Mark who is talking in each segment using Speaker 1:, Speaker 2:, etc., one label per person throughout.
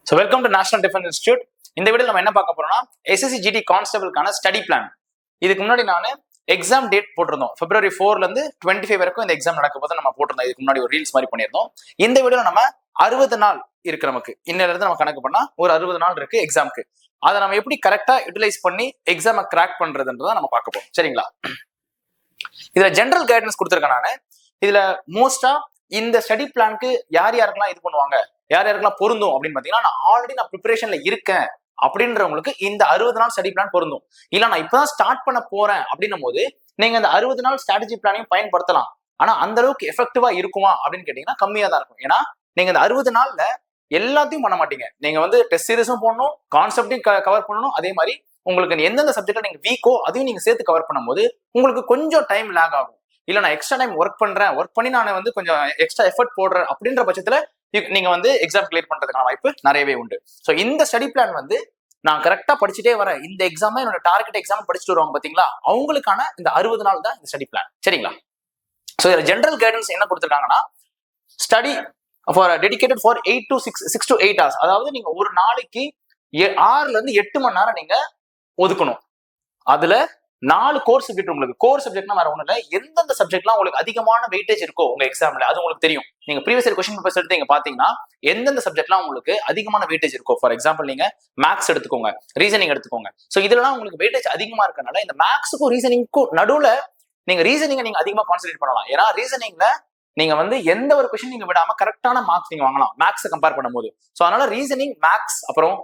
Speaker 1: So welcome to national defence institute. இந்த video நம்ம என்ன பார்க்க போறோம்னா எஸ்எஸ்சி ஜிடி கான்ஸ்டபிள்கான ஸ்டடி பிளான். இதுக்கு முன்னாடி நான் எக்ஸாம் டேட் போட்டிருந்தோம். February 4ல இருந்து 25 வரைக்கும் இந்த எக்ஸாம் நடக்க போது நம்ம போட்டிருந்தோம். இதுக்கு முன்னாடி ஒரு ரீல்ஸ் மாதிரி பண்ணியிருந்தோம். இந்த வீடியோ நம்ம 60 நாள் இருக்கு, நமக்கு இன்னில இருந்து நம்ம கணக்கு பண்ணா ஒரு 60 நாள் இருக்கு எக்ஸாமுக்கு. அதை நம்ம எப்படி கரெக்டா யூட்டிலைஸ் பண்ணி எக்ஸாமை கிராக் பண்றதுன்றதை நம்ம பார்க்க போறோம். சரிங்களா? இதுல ஜெனரல் கைடன்ஸ் கொடுத்துருக்கேன் நான். இதுல மோஸ்டா இந்த ஸ்டடி பிளானுக்கு யார் யாருக்கெல்லாம் இது பண்ணுவாங்க, யார் யாருக்கெல்லாம் பொருந்தும் அப்படின்னு பாத்தீங்கன்னா, நான் ஆல்ரெடி ப்ரிப்பரேஷன்ல இருக்கேன் அப்படின்றவங்களுக்கு இந்த 60 நாள் ஸ்டடி பிளான் பொருந்தும். இல்ல நான் இப்பதான் ஸ்டார்ட் பண்ண போறேன் அப்படின்னும் போது நீங்க இந்த 60 நாள் ஸ்ட்ராட்டஜி பிளானையும் பயன்படுத்தலாம். ஆனா அந்த அளவுக்கு எஃபெக்டிவா இருக்குமா அப்படின்னு கேட்டீங்கன்னா கம்மியா தான் இருக்கும். ஏன்னா நீங்க இந்த 60 நாள்ல எல்லாத்தையும் பண்ண மாட்டீங்க. நீங்க டெஸ்ட் சீரிஸும் போடணும், கான்செப்டையும் கவர் பண்ணணும். அதே மாதிரி உங்களுக்கு எந்தெந்த சப்ஜெக்ட்ல நீங்க வீக்கோ அதையும் நீங்க சேர்த்து கவர் பண்ணும்போது உங்களுக்கு கொஞ்சம் டைம் லேக் ஆகும். இல்ல நான் எக்ஸ்ட்ரா டைம் ஒர்க் பண்ணி நான் கொஞ்சம் எக்ஸ்ட்ரா எஃபர்ட் போடுறேன் அப்படின்ற பட்சத்துல நீங்க எக்ஸாம் கிளியர் பண்றதுக்கான வாய்ப்பு நிறையவே உண்டு. ஸோ இந்த ஸ்டடி பிளான் நான் கரெக்டா படிச்சுட்டே வரேன். இந்த எக்ஸாம் என்னோட டார்கெட் எக்ஸாம் படிச்சுட்டு வருவாங்க பாத்தீங்களா, அவங்களுக்கான இந்த 60 நாள் தான் இந்த ஸ்டடி பிளான். சரிங்களா? ஸோ இதுல ஜெனரல் கைடன்ஸ் என்ன கொடுத்துருக்காங்கன்னா, study for dedicated for 6 to 8 hours. அதாவது நீங்க ஒரு நாளைக்கு 6ல இருந்து 8 மணி நேரம் நீங்க ஒதுக்கணும். அதுல 4 கோர் சப்ஜெக்ட். உங்களுக்கு கோர் சப்ஜெக்ட்னா வேற ஒண்ணு இல்ல, எந்தெந்த சப்ஜெக்ட்லாம் உங்களுக்கு அதிகமான வெயிட்டேஜ் இருக்கோ உங்க எக்ஸாம்ல அது உங்களுக்கு தெரியும். நீங்க ப்ரீவியஸ் இயர் கொஸ்டின் பேப்பர்ஸ் எடுத்து நீங்க பாத்தீங்கன்னா எந்தெந்த சப்ஜெக்ட்லாம் உங்களுக்கு அதிகமான வெயிட்டேஜ் இருக்கோ. ஃபார் எக்ஸாம்பிள் நீங்க மேக்ஸ் எடுத்துக்கோங்க, ரீசனிங் எடுத்துக்கோங்க. ஸோ இதெல்லாம் உங்களுக்கு வெயிட்டேஜ் அதிகமா இருக்கனால இந்த மேக்ஸுக்கும் ரீசனிங்க்கும் நடுவுல நீங்க ரீசனிங்கை நீங்க அதிகமா கான்சென்ட்ரேட் பண்ணலாம். ஏன்னா ரீசனிங்ல நீங்க எந்த ஒரு கொஸ்டின் நீங்க விடாம கரெக்டான மார்க்ஸ் நீங்க வாங்கலாம் மேக்ஸை கம்பேர் பண்ணும்போது. ஸோ அதனால ரீசனிங், மேக்ஸ், அப்புறம்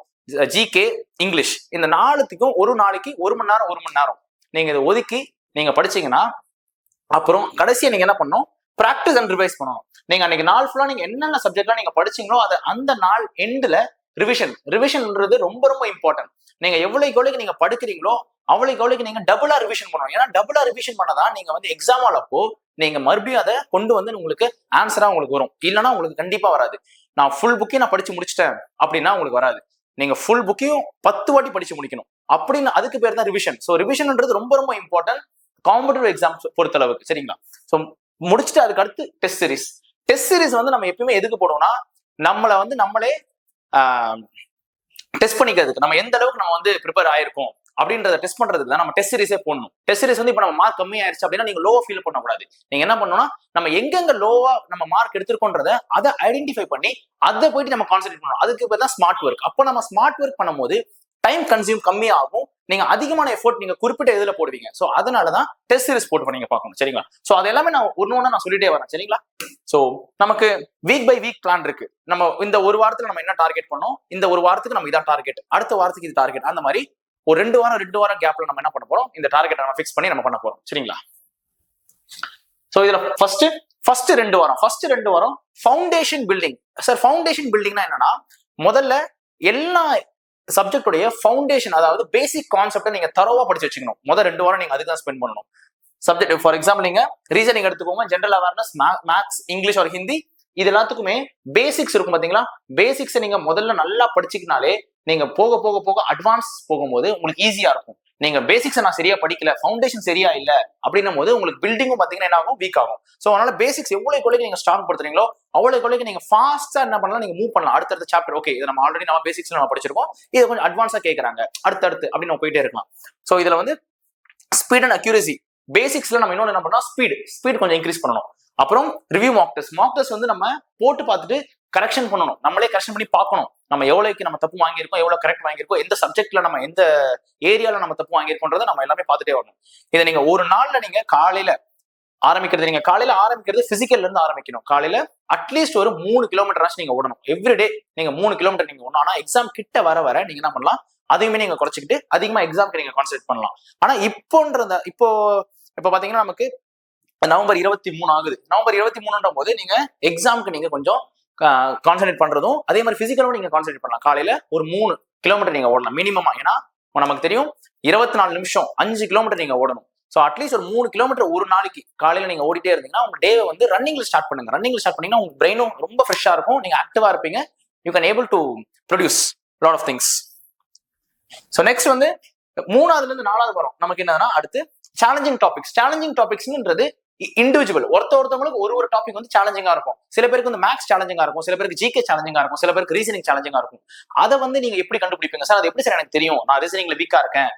Speaker 1: ஜிகே, இங்கிலீஷ், இந்த 4த்துக்கும் ஒரு நாளைக்கு 1 மணி நேரம் நீங்க இதை ஒதுக்கி நீங்க படிச்சீங்கன்னா அப்புறம் கடைசியா நீங்க என்ன பண்ணணும், பிராக்டிஸ் அண்ட் ரிவைஸ் பண்ணணும். நீங்க அன்னைக்கு நாள் ஃபுல்லா நீங்க என்னென்ன சப்ஜெக்ட்லாம் நீங்க படிச்சீங்களோ அதை அந்த நாள் எண்ட்ல ரிவிஷன்ன்றது ரொம்ப ரொம்ப இம்பார்ட்டன்ட். நீங்க எவ்வளவுக்கு நீங்க படிக்கிறீங்களோ அவ்வளவுக்கு நீங்க டபுளா ரிவிஷன் பண்ணணும். ஏன்னா டபுளா ரிவிஷன் பண்ணதான் நீங்க எக்ஸாம் அப்போ நீங்க மறுபடியும் அதை கொண்டு உங்களுக்கு ஆன்சரா உங்களுக்கு வரும். இல்லைன்னா உங்களுக்கு கண்டிப்பா வராது. நான் ஃபுல் புக்கையும் நான் படிச்சு முடிச்சிட்டேன் அப்படின்னா உங்களுக்கு வராது. நீங்க ஃபுல் புக்கையும் 10 வாட்டி படிச்சு முடிக்கணும். அப்படின்னு அதுக்கு பேர் தான் ரிவிஷன். ஸோ ரிவிஷன்ன்றது ரொம்ப ரொம்ப இம்பார்ட்டன்ட் காம்படிட்டிவ் எக்ஸாம் பொறுத்த அளவுக்கு. சரிங்களா? ஸோ முடிச்சுட்டு அதுக்கு அடுத்து டெஸ்ட் சீரிஸ் நம்ம எப்பயுமே எதுக்கு போடுவோம்னா, நம்மளை நம்மளே டெஸ்ட் பண்ணிக்கிறதுக்கு, நம்ம எந்த அளவுக்கு நம்ம ப்ரிப்பேர் ஆயிருக்கோம் அப்படின்றத டெஸ்ட் பண்றதுக்கு தான் நம்ம டெஸ்ட் சீரிஸே போடணும். டெஸ்ட் சீரிஸ் இப்ப நம்ம மார்க் கம்மி ஆயிருச்சு அப்படின்னா நீங்க லோவா ஃபீல் பண்ணக்கூடாது. நீங்க என்ன பண்ணணும்னா, நம்ம எங்கெங்க லோவா நம்ம மார்க் எடுத்திருக்கோன்றத அதை ஐடென்டிஃபை பண்ணி அதை போயிட்டு நம்ம கான்சென்ட்ரேட் பண்ணணும். அதுக்கு பேர் தான் ஸ்மார்ட் ஒர்க். அப்போ நம்ம ஸ்மார்ட் ஒர்க் பண்ணும்போது டைம் கன்சியூம் கம்மியாகும். நீங்க அதிகமான எஃபோர்ட் நீங்க குறிப்பிட்ட இதுல போடுவீங்க. ஸோ அதனாலதான் டெஸ்ட் சீரிஸ் போட்டு நீங்க பார்க்கணும். சரிங்களா? ஸோ அது எல்லாமே நான் ஒன்னு நான் சொல்லிட்டே வரேன். சரிங்களா? ஸோ நமக்கு வீக் பை வீக் பிளான் இருக்கு. நம்ம இந்த ஒரு வாரத்துல நம்ம என்ன டார்கெட் பண்ணோம், இந்த ஒரு வாரத்துக்கு நம்ம இதான் டார்கெட், அடுத்த வாரத்துக்கு இது டார்கெட், அந்த மாதிரி ஒரு 2 வாரம் கேப்ல நம்ம என்ன பண்ண போறோம், இந்த டார்கெட் நம்ம ஃபிக்ஸ் பண்ணி நம்ம பண்ண போறோம். சரிங்களா? ஸோ இதுல ஃபர்ஸ்ட் 2 வாரம் ஃபவுண்டேஷன் பில்டிங். சார் ஃபவுண்டேஷன் பில்டிங்னா என்னன்னா, முதல்ல எல்லா சப்ஜெக்டுடைய ஃபவுண்டேஷன், அதாவது பேசிக் கான்செப்டை நீங்க தரோவா படிச்சு வச்சுக்கணும். முதல் 2 வாரம் நீங்க அதுக்கு தான் ஸ்பெண்ட் பண்ணணும். சப்ஜெக்ட் ஃபார் எக்ஸாம்பிள் நீங்க ரீசனிங் எடுத்துக்கோங்க, ஜெனரல் அவேர்னஸ், மேக்ஸ், இங்கிலீஷ் ஒரு ஹிந்தி, இது எல்லாத்துக்குமே பேசிக்ஸ் இருக்கும் பாத்தீங்களா. பேசிக்ஸை நீங்க முதல்ல நல்லா படிச்சுக்கினாலே நீங்க போக போக போக அட்வான்ஸ் போகும்போது உங்களுக்கு ஈஸியா இருக்கும். நீங்க பேசிக்ஸை நான் சரியா படிக்கல, ஃபவுண்டேஷன் சரியா இல்ல அப்படின்னும் போது உங்களுக்கு பில்டிங்கும் பாத்தீங்கன்னா என்ன ஆகும், வீக் ஆகும். ஸோ அதனால பேசிக்ஸ் எவ்வளவு நீங்க ஸ்ட்ராங் படுத்துறீங்களோ அவ்வளவு நீங்க ஃபாஸ்டா என்ன பண்ணலாம், நீங்க மூவ் பண்ணலாம். அடுத்தடுத்த சாப்டர், ஓகே இது நம்ம ஆல்ரெடி நம்ம பேசிக்ஸ்ல நம்ம படிச்சிருக்கோம், இது கொஞ்சம் அட்வான்ஸா கேட்கறாங்க, அடுத்தடுத்து அப்படின்னு நம்ம போயிட்டே இருக்கலாம். ஸோ இதுல ஸ்பீட் அண்ட் அக்யூரசி, பேசிக்ஸ்ல நம்ம இன்னொன்று என்ன பண்ணோம், ஸ்பீட் கொஞ்சம் இன்க்ரீஸ் பண்ணணும். அப்புறம் ரிவ்யூ மாக் டெஸ்ட் நம்ம போட்டு பார்த்துட்டு கரெக்ஷன் பண்ணணும். நம்மளே கரெக்ஷன் பண்ணி பார்க்கணும், நம்ம எவ்வளவுக்கு நம்ம தப்பு வாங்கியிருக்கோம், எவ்வளவு கரெக்ட் வாங்கியிருக்கோம், எந்த சப்ஜெக்ட்ல நம்ம எந்த ஏரியால நம்ம தப்பு வாங்கியிருக்கோன்றதை நம்ம எல்லாமே பார்த்துட்டே வரணும். இதை நீங்க ஒரு நாள்ல நீங்க காலையில ஆரம்பிக்கிறது பிசிக்கல்ல இருந்து ஆரம்பிக்கணும். காலையில அட்லீஸ்ட் ஒரு 3 கிலோமீட்டர் நீங்க ஓடணும். எவ்ரிடே நீங்க 3 கிலோமீட்டர் நீங்க ஓடணும். ஆனா எக்ஸாம் கிட்ட வர நீங்க என்ன பண்ணலாம், அதையுமே நீங்க குறைச்சிக்கிட்டு அதிகமா எக்ஸாம்க்கு நீங்க கான்சென்ட்ரேட் பண்ணலாம். ஆனா இப்போ பாத்தீங்கன்னா நமக்கு நவம்பர் 23 ஆகுது. நவம்பர் 23ன்ற போது நீங்க எக்ஸாமுக்கு நீங்க கொஞ்சம் கான்சென்ட்ரேட் பண்றதும் அதே மாதிரி பிசிக்கலும் நீங்க கான்சென்ட்ரேட் பண்ணலாம். காலையில ஒரு 3 கிலோமீட்டர் நீங்க ஓடலாம் மினிமமா. ஏன்னா நமக்கு தெரியும் 24 நிமிஷம் 5 கிலோமீட்டர் நீங்க ஓடணும். ஸோ அட்லீஸ்ட் ஒரு 3 கிலோமீட்டர் ஒரு நாளைக்கு காலையில நீங்க ஓடிட்டே இருந்தீங்கன்னா உங்க டேவை ரன்னிங்ல ஸ்டார்ட் பண்ணுங்க. ரன்னிங்ல ஸ்டார்ட் பண்ணீங்கன்னா உங்க பிரெயினும் ரொம்ப ஃப்ரெஷ்ஷா இருக்கும், நீங்க ஆக்டிவா இருப்பீங்க, you can able to produce lot of things. So next 3ஆவதுல இருந்து 4வது வரும் நமக்கு என்னன்னா, அடுத்து சேலஞ்சிங் டாபிக்ஸ்ன்றது இண்டிவிஜுவல் ஒருத்தவங்களுக்கு ஒரு டாபிக் வந்து சேலஞ்சிங்கா இருக்கும். சில பேருக்கு வந்து மேக்ஸ் சேலஞ்சிங்கா இருக்கும், சில பேருக்கு ஜிகே சேலஞ்சிங்கா இருக்கும், சில பேருக்கு ரீசனிங் சேலஞ்சிங்கா இருக்கும். அதை வந்து நீங்க எப்படி கண்டுபிடிப்பீங்க? சார் அது எப்படி சார் எனக்கு தெரியும், நான் ரீசனிங்ல வீக்கா இருக்கேன்,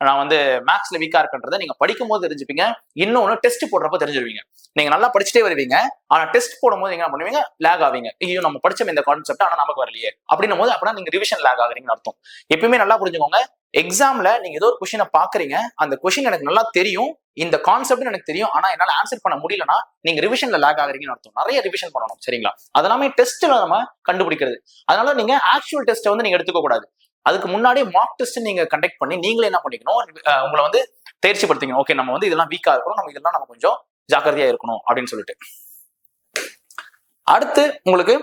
Speaker 1: நான் வந்து மேக்ஸ்ல வீக்கா இருக்குன்றதை நீங்க படிக்கும் போது தெரிஞ்சுப்பீங்க. இன்னொன்னு டெஸ்ட் போடுறப்ப தெரிஞ்சிருவீங்க. நீங்க நல்லா படிச்சுட்டே வருவீங்க, ஆனா டெஸ்ட் போடும்போது என்ன பண்ணுவீங்க, லேக் ஆவீங்க. ஐயோ நம்ம படிச்சோம் இந்த கான்செப்ட், ஆனா நமக்கு வரலையே அப்படின்னும் போது அப்படின்னா நீங்க ரிவிஷன் லேக் ஆகுறீங்கன்னு அர்த்தம். எப்பயுமே நல்லா புரிஞ்சுக்கோங்க, எக்ஸாம்ல நீங்க ஏதோ ஒரு கொஸ்டினை பாக்குறீங்க, அந்த கொஸ்டின் எனக்கு நல்லா தெரியும், இந்த கான்செப்ட் எனக்கு தெரியும், ஆனா என்னால ஆன்சர் பண்ண முடியலன்னா நீங்க ரிவிஷன்ல லேக் ஆகுறீங்கன்னு அர்த்தம். நிறைய ரிவிஷன் பண்ணணும், சரிங்களா? அதெல்லாமே டெஸ்ட்ல நம்ம கண்டுபிடிக்கிறது. அதனால நீங்க ஆக்சுவல் டெஸ்ட் வந்து நீங்க எடுத்துக்க கூடாது. அதுக்கு முன்னாடி மார்க் டெஸ்ட் நீங்க கண்டக்ட் பண்ணி நீங்களே என்ன பண்ணிக்கணும், உங்களை வந்து தேர்ச்சி படுத்திக்கணும். ஓகே நம்ம வந்து இதெல்லாம் வீக்கா இருக்கணும், நம்ம இதெல்லாம் நம்ம கொஞ்சம் ஜாக்கிரதையா இருக்கணும் அப்படின்னு சொல்லிட்டு. அடுத்து உங்களுக்கு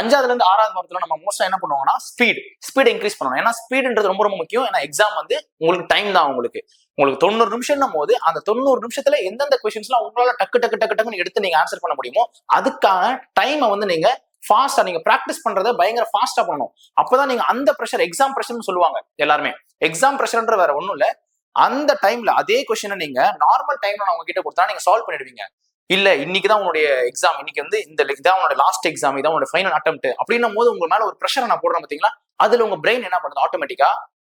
Speaker 1: 5ஆவதுல இருந்து 6வது வாரத்துல நம்ம மோஸ்டா என்ன பண்ணுவாங்கன்னா ஸ்பீட் இன்க்ரீஸ் பண்ணணும். ஏன்னா ஸ்பீடுன்றது ரொம்ப ரொம்ப முக்கியம். ஏன்னா எக்ஸாம் வந்து உங்களுக்கு டைம் தான், உங்களுக்கு 90 நிமிஷம் போது அந்த 90 நிமிஷத்துல எந்தெந்த கொஸ்டின்ஸ்லாம் உங்களால டக்குன்னு எடுத்து நீங்க ஆன்சர் பண்ண முடியுமோ அதுக்கான டைமை வந்து நீங்க ஃபாஸ்டா நீங்க பிராக்டிஸ் பண்றதை பயங்கர ஃபாஸ்டா பண்ணணும். அப்பதான் நீங்க அந்த ப்ரெஷர், எக்ஸாம் ப்ரெஷர்னு சொல்லுவாங்க எல்லாருமே. எக்ஸாம் ப்ரெஷர்ன்ற வேற ஒண்ணும் இல்ல, அந்த டைம்ல அதே கொஸ்டினை நீங்க நார்மல் டைம்ல நான் உங்ககிட்ட கொடுத்தா நீங்க சால்வ் பண்ணிடுவீங்க. இல்ல இன்னைக்குதான் உங்களுடைய எக்ஸாம், இன்னைக்கு வந்து இதான் உங்களோட லாஸ்ட் எக்ஸாம், இதான் உங்களோட ஃபைனல் அட்டெம்ப்ட் அப்படின்னும் போது உங்க மேல ஒரு ப்ரெஷரை நான் போடுறேன் பாத்தீங்களா, அதுல உங்க பிரெயின் என்ன பண்ணுது, ஆட்டோமேட்டிக்கா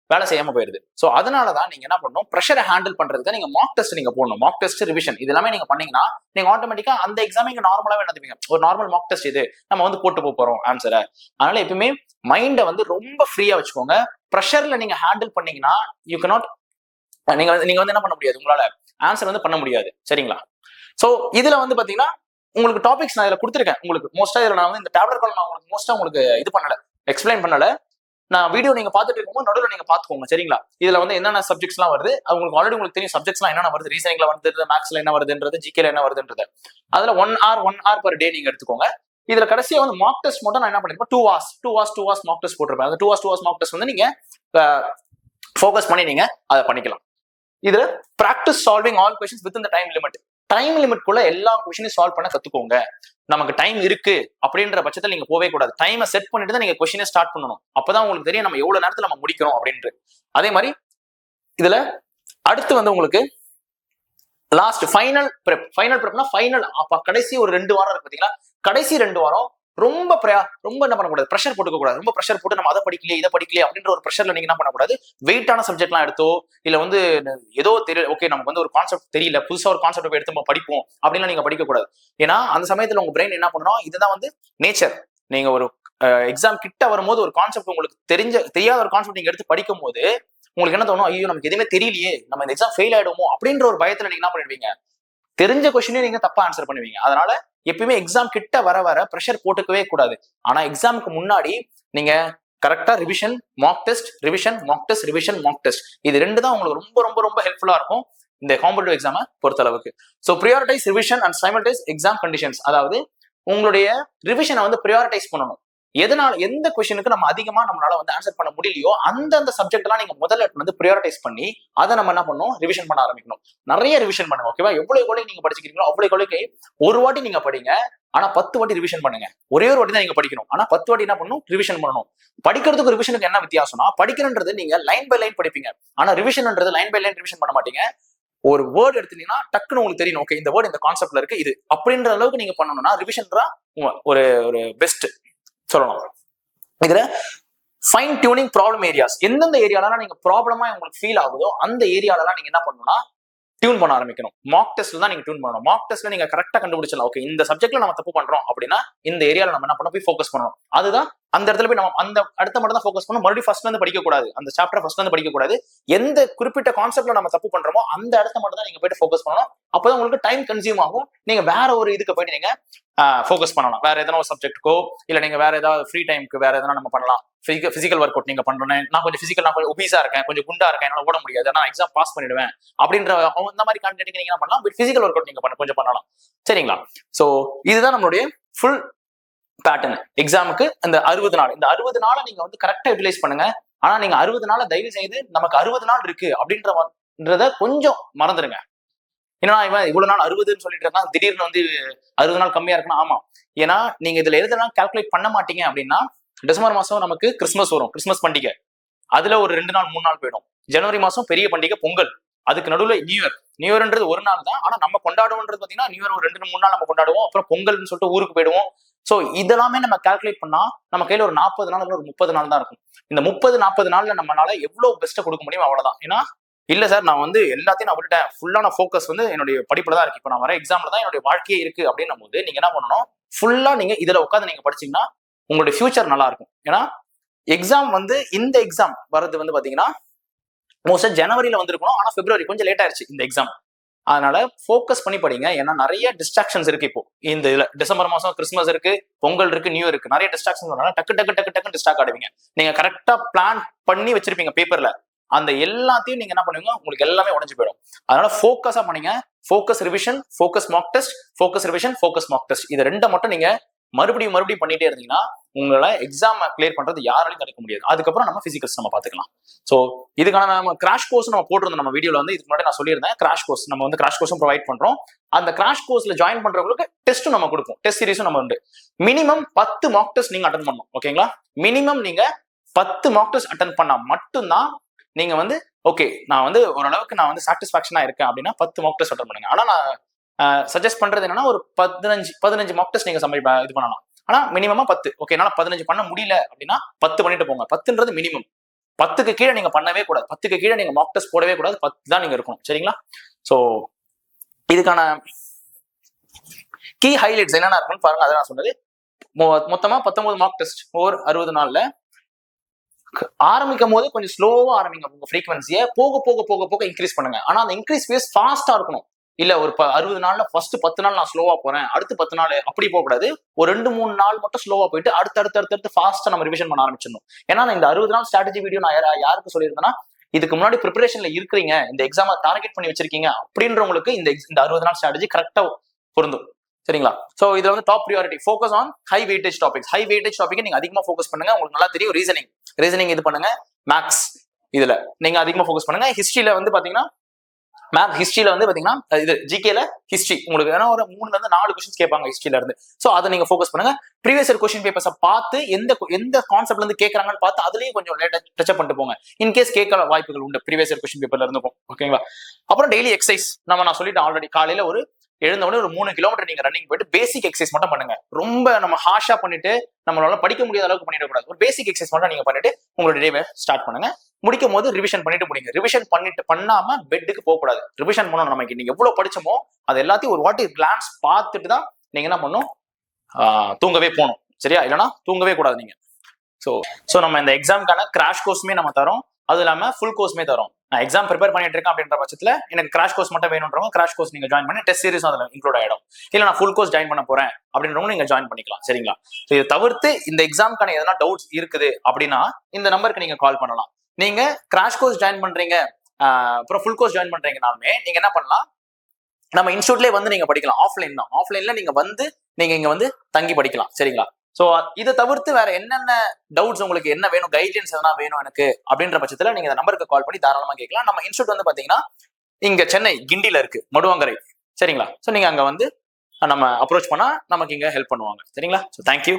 Speaker 1: வேலை செய்யாம போயிருது. சோ அதனாலதான் நீங்க என்ன பண்ணணும், ப்ரெஷரை ஹேண்டில் பண்றதுக்கு நீங்க மார்க் டெஸ்ட் நீங்க போடணும். மார்க் டெஸ்ட், ரிவிஷன் இது எல்லாமே நீங்க பண்ணீங்கன்னா நீங்க ஆட்டோமேட்டிக்கா அந்த எக்ஸாம் நீங்க நார்மலாவே நடத்துவீங்க. ஒரு நார்மல் மார்க் டெஸ்ட் இது நம்ம வந்து போட்டு போறோம் ஆன்சரை. அதனால எப்பவுமே மைண்டை வந்து ரொம்ப ஃப்ரீயா வச்சுக்கோங்க. ப்ரெஷர்ல நீங்க ஹேண்டில் பண்ணீங்கன்னா யூ கனாட், நீங்க வந்து என்ன பண்ண முடியாது, உங்களால ஆன்சர் வந்து பண்ண முடியாது, சரிங்களா? சோ இதுல வந்து பாத்தீங்கன்னா உங்களுக்கு டாபிக்ஸ் நான் இதுல கொடுத்துருக்கேன். உங்களுக்கு மோஸ்டா இதுல நான் வந்து இந்த டேப்லெட் கால் நான் உங்களுக்கு மோஸ்டா உங்களுக்கு இது பண்ணல, எக்ஸ்பிளைன் பண்ணல. நான் வீடியோ நீங்க பாத்துட்டு இருக்கும்போது நடுவில் நீங்க பாத்துக்கோங்க, சரிங்களா? இதுல வந்து என்னென்ன சப்ஜெக்ட்ஸ் எல்லாம் வருது, உங்களுக்கு ஆல்ரெடி உங்களுக்கு தெரியும் சப்ஜெக்ட்ஸ் எல்லாம் என்னென்ன வருது, ரீசனிங்ல வருது, மேக்ஸ்ல என்ன வருதுன்றது, ஜிகேல என்ன வருதுன்றது. அதுல 1 hour per day நீங்க எடுத்துக்கோங்க. இதுல கடைசியா வந்து மார்க் டெஸ்ட் மட்டும் நான் என்ன பண்ணிருப்பேன், 2 hours மார்க் டெஸ்ட் போட்டிருப்பேன். அந்த 2 hours மார்க் டெஸ்ட் வந்து நீங்க ஃபோக்கஸ் பண்ணி நீங்க அதை பண்ணிக்கலாம். இதுல practice solving all questions with இந்த டைம் லிமிட்குள்ள எல்லா கொஸ்டினையும் சால்வ் பண்ண கத்துக்கோங்க. நமக்கு டைம் இருக்கு அப்படின்ற பட்சத்தில் நீங்க போவே கூடாது. டைமை செட் பண்ணிட்டு தான் நீங்க கொஸ்டினை ஸ்டார்ட் பண்ணணும். அப்பதான் உங்களுக்கு தெரியும் நம்ம எவ்வளவு நேரத்துல நம்ம முடிக்கிறோம் அப்படின்ட்டு. அதே மாதிரி இதுல அடுத்து வந்து உங்களுக்கு லாஸ்ட் ஃபைனல் ப்ரெப்னா ஃபைனல் கடைசி ஒரு 2 வாரம் இருக்கு பாத்தீங்களா, கடைசி 2 வாரம் ரொம்ப என்ன பண்ணக்கூடாது, ப்ரெஷர் போட்டுக்க கூடாது. ரொம்ப ப்ரெஷர் போட்டு நம்ம அதை படிக்கலையே இதை படிக்கலையே அப்படின்ற ஒரு ப்ரெஷர்ல நீங்க என்ன பண்ணக்கூடாது, வெயிட்டான சப்ஜெக்ட்லாம் எடுத்தோ இல்ல வந்து ஏதோ தெரியல, ஓகே நமக்கு வந்து ஒரு கான்செப்ட் தெரியல, புதுசா ஒரு கான்செப்ட் எடுத்து நம்ம படிப்போம் அப்படின்லாம் நீங்க படிக்க கூடாது. ஏன்னா அந்த சமயத்துல உங்க பிரெயின் என்ன பண்ணணும், இதுதான் வந்து நேச்சர். நீங்க ஒரு எக்ஸாம் கிட்ட வரும்போது ஒரு கான்செப்ட் உங்களுக்கு தெரியாத ஒரு கான்செப்ட் நீங்க எடுத்து படிக்கும் போது உங்களுக்கு என்ன தோணும், ஐயோ நமக்கு எதுவுமே தெரியலையே, நம்ம இந்த எக்ஸாம் ஃபெயில் ஆயிடுமோ அப்படின்ற ஒரு பயத்துல நீங்க என்ன பண்ணிடுவீங்க, தெரிஞ்ச கொஸ்டினே நீங்க தப்பா ஆன்சர் பண்ணுவீங்க. அதனால எப்பயுமே எக்ஸாம் கிட்ட வர ப்ரெஷர் போட்டுக்கவே கூடாது. ஆனா எக்ஸாமுக்கு முன்னாடி நீங்க கரெக்டா revision mark test, revision mark test, revision mark test, இது 2 தான் உங்களுக்கு ரொம்ப ரொம்ப ரொம்ப ஹெல்ப்ஃபுல்லா இருக்கும் இந்த காம்படிட்டிவ் எக்ஸாமை பொறுத்த அளவுக்கு. So prioritise revision and simulate exam conditions, அதாவது உங்களுடைய ரிவிஷனை வந்து ப்ரியாரிட்டைஸ் பண்ணணும். எந்த கொஸ்டினுக்கு நம்ம அதிகமா நம்மளால வந்து ஆன்சர் பண்ண முடியலையோ அந்த சப்ஜெக்ட் எல்லாம் நீங்க முதல்ல வந்து ப்ரியாரிட்டைஸ் பண்ணி அதை நம்ம என்ன பண்ணணும், ரிவிஷன் பண்ண ஆரம்பிக்கணும். நிறைய ரிவிஷன் பண்ணுங்க, ஓகேவா? எவ்வளவு நீங்க படிச்சுக்கிறீங்களோ அவ்வளவு ஒரு வாட்டி நீங்க படிங்க, ஆனா 10 வாட்டி ரிவிஷன் பண்ணுங்க. ஒரே ஒரு வாட்டி தான் நீங்க படிக்கணும், ஆனா 10 வாட்டி என்ன பண்ணணும், ரிவிஷன் பண்ணணும். படிக்கிறதுக்கு ரிவிஷனுக்கு என்ன வித்தியாசம்னா, படிக்கிறன்றது நீங்க லைன் பை லைன் படிப்பீங்க, ஆனா ரிவிஷன்ன்றது லைன் பை லைன் ரிவிஷன் பண்ண மாட்டீங்க. ஒரு வேர்டு எடுத்தீங்கன்னா டக்குன்னு உங்களுக்கு தெரியும், ஓகே இந்த வேர்டு இந்த கான்செப்ட்ல இருக்கு இது அப்படின்ற அளவுக்கு நீங்க பண்ணணும்னா ரிவிஷன் ஒரு பெஸ்ட் சொல்லணும். இதுல ஃபைன் டியூனிங் ப்ராப்ளம் ஏரியாஸ், எந்தெந்த ஏரியாலாம் நீங்க ப்ராப்ளமா உங்களுக்கு ஃபீல் ஆகுதோ அந்த ஏரியாலாம் நீங்க என்ன பண்ணணும்னா டியூன் பண்ண ஆரம்பிக்கணும். மார்க் டெஸ்ட்ல தான் நீங்க டியூன் பண்ணணும். மார்க் டெஸ்ட்ல நீங்க கரெக்டா கண்டுபிடிச்சலாம், ஓகே இந்த சப்ஜெக்ட்ல நம்ம தப்பு பண்றோம் அப்படின்னா இந்த ஏரியால நம்ம என்ன பண்ண போய் ஃபோக்கஸ் பண்ணணும். அதுதான் அந்த இடத்துல போய் நம்ம அந்த அடுத்த மட்டும் தான் ஃபோக்கஸ் பண்ணணும். மறுபடியும் ஃபர்ஸ்ட்ல இருந்து படிக்க கூடாது, அந்த சாப்டர் ஃபர்ஸ்ட்ல இருந்து படிக்க கூடாது. எந்த குறிப்பிட்ட கான்செப்ட்ல நம்ம தப்பு பண்றோமோ அந்த இடத்த மட்டும் தான் நீங்க போயிட்டு ஃபோக்கஸ் பண்ணணும். அப்பதான் உங்களுக்கு டைம் கன்சியூம் ஆகும். நீங்க வேற ஒரு இதுக்கு போயிட்டு நீங்க ஃபோக்கஸ் பண்ணலாம். வேற எதனா ஒரு சப்ஜெக்ட்டுக்கோ இல்ல நீங்க வேற ஏதாவது ஃப்ரீ டைமுக்கு வேற எதனா நம்ம பண்ணலாம். பிசிக்கல் ஒர்க் அவுட் நீங்க பண்றேன், நான் கொஞ்சம் ஒபீஸா இருக்கேன், கொஞ்சம் குண்டா இருக்கேன், என்னால ஓட முடியாது, நான் எக்ஸாம் பாஸ் பண்ணிடுவேன் அப்படின்ற இந்த மாதிரி கான்டென்ட் நீங்க என்ன பண்ணலாம், பிசிக்கல் ஒர்க் அவுட் நீங்க கொஞ்சம் பண்ணலாம், சரிங்களா? சோ இதுதான் நம்மளுடைய ஃபுல் பேட்டர்ன் எக்ஸாமுக்கு. இந்த 60 நாள், இந்த 60 நாளை நீங்க வந்து கரெக்டா யூட்டிலைஸ் பண்ணுங்க. ஆனா நீங்க 60 நாளை தயவு செய்து நமக்கு 60 நாள் இருக்கு அப்படின்றத கொஞ்சம் மறந்துடுங்க. ஏன்னா இவன் இவ்வளவு நாள் 60ன்னு சொல்லிட்டு இருக்கான், திடீர்னு வந்து 60 நாள் கம்மியா இருக்குன்னா, ஆமா, ஏன்னா நீங்க இதுல எதெல்லாம் கால்குலேட் பண்ண மாட்டீங்க அப்படின்னா, டிசம்பர் மாசம் நமக்கு கிறிஸ்மஸ் வரும், கிறிஸ்மஸ் பண்டிகை, அதுல ஒரு 2 நாள் 3 நாள் போயிடும். ஜனவரி மாசம் பெரிய பண்டிகை பொங்கல், அதுக்கு நடுவில் நியூ இயர்ன்றது ஒரு நாள் தான். ஆனா நம்ம கொண்டாடுவோன்றது பாத்தீங்கன்னா நியூ இயர் ஒரு 2-3 நாள் நம்ம கொண்டாடுவோம். அப்புறம் பொங்கல்னு சொல்லிட்டு ஊருக்கு போயிடுவோம். ஸோ இதெல்லாமே நம்ம கால்குலேட் பண்ணா நம்ம கையில ஒரு 40 நாள் ஒரு 30 நாள் தான் இருக்கும். இந்த 30-40 நாள்ல நம்மளால எவ்வளவு பெஸ்ட்டை கொடுக்க முடியும் அவ்வளவுதான். ஏன்னா இல்ல சார் நான் வந்து எல்லாத்தையும் நான் விட்டுட்டேன், ஃபுல்லான ஃபோக்கஸ் வந்து என்னுடைய படிப்புல தான் இருக்கு, இப்போ நான் வர எக்ஸாம்ல தான் என்னுடைய வாழ்க்கையே இருக்கு அப்படின்னும் போது நீங்க என்ன பண்ணணும், ஃபுல்லா நீங்க இதுல உட்காந்து நீங்க படிச்சீங்கன்னா உங்களுடைய ஃபியூச்சர் நல்லா இருக்கும். ஏன்னா எக்ஸாம் வந்து இந்த எக்ஸாம் வர்றது வந்து பாத்தீங்கன்னா மோஸ்டா ஜனவரியில வந்திருக்கணும், ஆனா பிப்ரவரி கொஞ்சம் லேட் ஆயிருச்சு இந்த எக்ஸாம். அதனால ஃபோக்கஸ் பண்ணி படிங்க. ஏன்னா நிறைய டிஸ்ட்ராக்ஷன்ஸ் இருக்கு. இப்போ இந்த இதுல டிசம்பர் மாசம் கிறிஸ்மஸ் இருக்கு, பொங்கல் இருக்கு, நியூ இருக்கு, நிறைய டிஸ்ட்ராக்ஷன். டக்கு டிஸ்ட்ராக்ட் ஆடுவீங்க. நீங்க கரெக்டா பிளான் பண்ணி வச்சிருப்பீங்க பேப்பர்ல, அந்த எல்லாத்தையும் நீங்க என்ன பண்ணுவீங்க, உங்களுக்கு எல்லாமே உடஞ்சு போயிடும். அதனால ஃபோக்கஸா பண்ணீங்க. Focus revision, focus Mach test, focus revision, focus Mach test, இது ரெண்டை மட்டும் நீங்க மறுபடியும் பண்ணிட்டே இருந்தீங்கன்னா உங்களால எக்ஸாம் கிளியர் பண்றது யாராலையும் தடுக்க முடியாது. அதுக்கப்புறம் நம்ம பிசிக்கல்ஸ் நம்ம பாத்துக்கலாம். சோ இதுக்கான நம்ம கிராஷ் கோர்ஸ் நம்ம போட்டிருந்தோம் நம்ம வீடியோல வந்து. இதுக்கு முன்னாடி நான் சொல்லியிருந்தேன் கிராஷ் கோர்ஸ் நம்ம வந்து கிராஷ் கோர்ஸும் ப்ரொவைட் பண்றோம். அந்த கிராஷ் கோர்ஸ்ல ஜாயின் பண்றவங்களுக்கு டெஸ்ட்டும் நம்ம கொடுப்போம், டெஸ்ட் சீரிஸும் நம்ம உண்டு. மினிமம் 10 மாக் டெஸ்ட் நீங்க அட்டன் பண்ணணும். ஓகேங்களா? மினிமம் நீங்க 10 மாக் டெஸ்ட் அட்டன் பண்ணா மட்டும்தான் நீங்க வந்து ஓகே நான் வந்து ஓரளவுக்கு நான் வந்து சாட்டிஸ்பாக்சனா இருக்கேன் அப்படின்னா 10 மாக் டெஸ்ட் அட்டன் பண்ணுங்க. ஆனா நான் சஜஸ்ட் பண்றது என்னன்னா ஒரு 15 மாக் டெஸ்ட் நீங்க இது பண்ணலாம். ஆனா மினிமமா 10. ஓகே என்னால 15 பண்ண முடியல அப்படின்னா 10 பண்ணிட்டு போங்க. 10ன்றது மினிமம். 10க்கு கீழே நீங்க பண்ணவே கூடாது. 10க்கு கீழே நீங்க மாக் டெஸ்ட் போடவே கூடாது. 10 தான் நீங்க இருக்கணும். சரிங்களா? சோ இதுக்கான கீ ஹைலைட்ஸ் என்னென்ன இருக்குன்னு பாருங்க. அதை நான் சொன்னது மொத்தமா 19 மாக் டெஸ்ட் ஓவர் 60 நாள்ல. ஆரம்பிக்கும் போது கொஞ்சம் ஸ்லோவா ஆரம்பிங்க. உங்க ஃப்ரீக்வன்சியை போக போக போக போக இன்க்ரீஸ் பண்ணுங்க. ஆனா அந்த இன்க்ரீஸ் பேஸ் ஃபாஸ்டா இருக்கணும். இல்ல ஒரு 60 நாள்ல ஃபர்ஸ்ட் 10 நாள் நான் ஸ்லோவா போறேன், அடுத்து 10 நாள் அப்படி போக கூடாது. ஒரு 2-3 நாள் மட்டும் ஸ்லோவா போயிட்டு அடுத்து ஃபாஸ்டா நம்ம ரிவிஷன் பண்ண ஆரம்பிச்சிடணும். ஏன்னா இந்த 60 நாள் ஸ்ட்ராட்டஜி வீடியோ நான் யாருக்கு சொல்லியிருந்தேன்னா, இதுக்கு முன்னாடி ப்ரிப்பரேஷன்ல இருக்கிறீங்க, இந்த எக்ஸாமை டார்கெட் பண்ணி வச்சிருக்கீங்க அப்படின்றவங்களுக்கு இந்த 60 நாள் ஸ்ட்ராட்டஜி கரெக்டா பொருந்தும். சரிங்களா? சோ இதுல வந்து top priority focus on high weightage topics. High weightage topic நீங்க அதிகமா ஃபோக்கஸ் பண்ணுங்க. உங்களுக்கு நல்லா தெரியும். ரீசனிங் இது பண்ணுங்க. மேக்ஸ் இதுல நீங்க அதிகமா ஃபோக்கஸ் பண்ணுங்க. ஹிஸ்டரியில வந்து பாத்தீங்கன்னா ஹிஸ்டரியில வந்து பாத்தீங்கன்னா இது ஜிகேல ஹிஸ்டரி உங்களுக்கு ஏன்னா ஒரு 3-4 கொஸ்டின்ஸ் கேட்பாங்க ஹிஸ்டரியில இருந்து. சோ அதை நீங்க ஃபோக்கஸ் பண்ணுங்க. ப்ரீவியஸ் இயர் கொஸ்டின் பேப்பர்ஸை பார்த்து எந்த கான்செப்ட்ல இருந்து கேட்கறாங்கன்னு பார்த்து அதுலயும் கொஞ்சம் டச் அப் பண்ணிட்டு போங்க. இன்கேஸ் கேட்கற வாய்ப்புகள் உண்டு ப்ரீவியஸ் இயர் கொஸ்டின் பேப்பர்ல இருந்துக்கும். ஓகேங்களா? அப்புறம் டெய்லி எக்ஸசைஸ் நான் சொல்லிட்டேன் ஆல்ரெடி. காலையில ஒரு எழுந்தவுடனே ஒரு 3 கிலோமீட்டர் நீங்க ரன்னிங் போயிட்டு பேசிக் எக்ஸசைஸ் மட்டும் பண்ணுங்க. ரொம்ப நம்ம ஹாஷா பண்ணிட்டு நம்மளால படிக்க முடியாத அளவுக்கு பண்ணிடக்கூடாது. ஒரு பேசிக் எக்ஸசைஸ் மட்டும் நீங்க பண்ணிட்டு உங்களோட டேவை ஸ்டார்ட் பண்ணுங்க. முடிக்கும் போது ரிவிஷன் பண்ணிட்டு முடிங்க. ரிவிஷன் பண்ணாம பெட்டுக்கு போக கூடாது. ரிவிஷன் பண்ணணும். நமக்கு நீங்க எவ்வளவு படிச்சோமோ அது எல்லாத்தையும் ஒரு வாட்டி கிளான்ஸ் பார்த்துட்டு தான் நீங்க என்ன பண்ணணும், தூங்கவே போகணும். சரியா? இல்லைன்னா தூங்கவே கூடாது நீங்க. சோ நம்ம இந்த எக்ஸாமுக்கான கிராஷ் கோர்ஸுமே நம்ம தரோம். அது இல்லாம ஃபுல் கோர்ஸுமே தரோம். நான் எக்ஸாம் ப்ரிப்பேர் பண்ணிட்டு இருக்கேன் அப்படின்ற பட்சத்துல எனக்கு கிராஷ் கோர்ஸ் மட்டும் வேணும்ன்றவங்க கிராஷ் கோர்ஸ் நீங்க ஜாயின் பண்ணி டெஸ்ட் சீரிஸும் அதுல இன்க்ளூட் ஆயிடும். இல்ல நான் ஃபுல் கோர்ஸ் ஜாயின் பண்ண போறேன் அப்படின்றவங்க நீங்க ஜாயின் பண்ணிக்கலாம். சரிங்களா? இதை தவிர்த்து இந்த எக்ஸாமுக்கான எதனா டவுட்ஸ் இருக்குது அப்படின்னா இந்த நம்பருக்கு நீங்க கால் பண்ணலாம். நீங்க கிராஷ் கோர்ஸ் ஜாயின் பண்றீங்க அப்புறம் ஃபுல் கோர்ஸ் ஜாயின் பண்றீங்கனாலுமே நீங்க என்ன பண்ணலாம், நம்ம இன்ஸ்டியூட்லயே வந்து நீங்க படிக்கலாம். ஆஃப்லைன் தான். ஆஃப்லைன்ல நீங்க வந்து நீங்க இங்க வந்து தங்கி படிக்கலாம். சரிங்களா? சோ இதை தவிர்த்து வேற என்னென்ன டவுட்ஸ் உங்களுக்கு என்ன வேணும், கைட்லைன்ஸ் எதனா வேணும் எனக்கு அப்படின்ற பட்சத்துல நீங்க இந்த நம்பருக்கு கால் பண்ணி தாராளமா கேட்கலாம். நம்ம இன்ஸ்டியூட் வந்து பாத்தீங்கன்னா இங்க சென்னை கிண்டில இருக்கு, மடுவாங்கரை. சரிங்களா? சோ நீங்க அங்க வந்து நம்ம அப்ரோச் பண்ணா நமக்கு இங்க ஹெல்ப் பண்ணுவாங்க. சரிங்களா? So thank you.